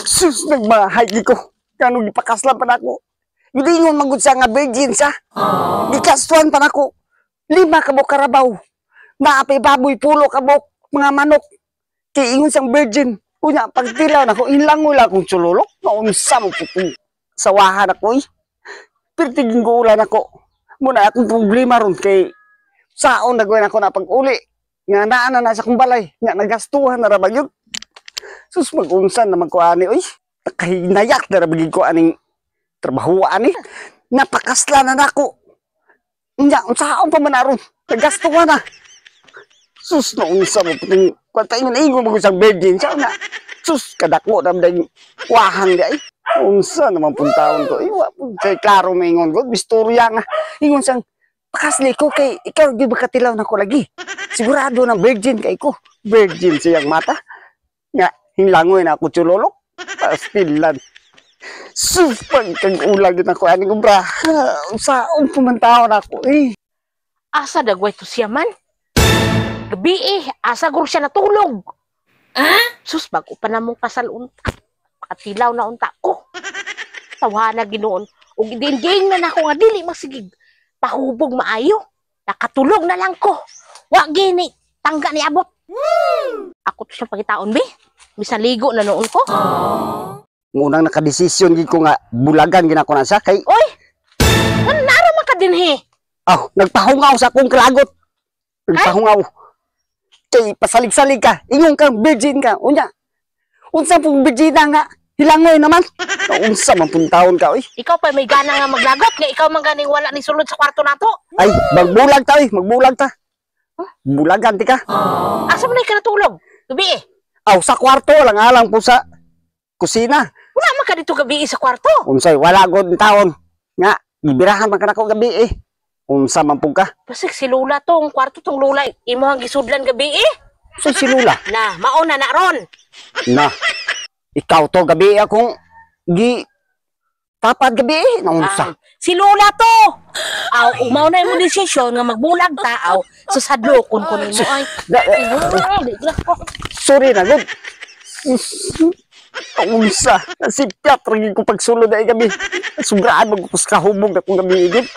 Sus, nagmahay ko. Kanong ipakaslan pa na ako. Hindi ingon magud siya nga virgin siya. Gikastuan pa na ako. 5 kabok karabaw. Naapay baboy, pulo kabok, mga manok. Kaya ingon siyang virgin. Kunya, pagtilaw na ako, inlangoy lang akong sululok. Naunsa mo putong sawahan ako eh. Pero tiging guulan ako. Muna akong problema ron kay saon nagawin ako na pag-uli. Nga naan na sa kong balay. Nga nagastuhan na rabag yun. Sus, mag-unsan naman ko ani. Uy, nakahinayak na rabagin ko aning trabahoan eh. Napakasla na ako. Nga, saon pa man aron. Nagastuhan na. Sus, naunsa mo puting kwanta ingon mo isang virgin siya nga. Sus, kadako na dahil wahang di ay. Unsa naman pong taon to. Iwa po kay klaro may ingon ko. Bistorya nga. Ingon siyang pakasli ko kay ikaw di ba katilaw na ko lagi. Sigurado na virgin kay ko. Virgin siyang mata. Nga, hinlangoy na ako chulolok. Pastilan. Sus, pagkag-ulag na ako. Aning ubra. Saon pumantaon ako eh. Asa dagway to siya man? Gabi asa guro siya natulog. Sus, bago pa na mong pasal unta. Katilaw na unta ko. Tawhana ginoon. O gidin-gain na ako nga dili masigig. Pahubog maayo. Nakatulog na lang ko. Wa gini. Tangga ni abot. Ako to siya pagitaon, be. Bisan ligo na noon ko. Ngunang nakadesisyon gid ko nga bulagan ginako na siya kay Oy! Nara man ka din he. nagpahungaw sa akong kalagot. Nagpahungaw. Kay pasalig-salig ka. Ingon kang virgin ka. Unya. Unsa pong virgin nga hilangoy naman. Unsa man pong taon ka oy. Ikaw pa may gana nga maglagot nga ikaw man ganing wala ni sulod sa kwarto nato. Ay, magbulag ta oy, magbulag ta. Bulagan ti ka. Asa man ka natulog? Gabi Sa kwarto lang alang po sa kusina. Wala man ka dito gabi sa kwarto. Unsay wala gud taon. Nga, ibirahan man kanako gabi Unsa man pug ka? Pasig si Lula tong kwarto tong Lula imo ang gisudlan gabi So si Lula. Na, mauna na ron. Na. Ikaw to gabi akong tapad gabi naunsa. Si Lula to. Umaw na yung desisyon nga magbulag ta susadlokon ko nimo ay. Sorry na gud. Unsa? Si Piat ko pagsulod ay gabi. Subraan magpus kahubog na kung gabi gud.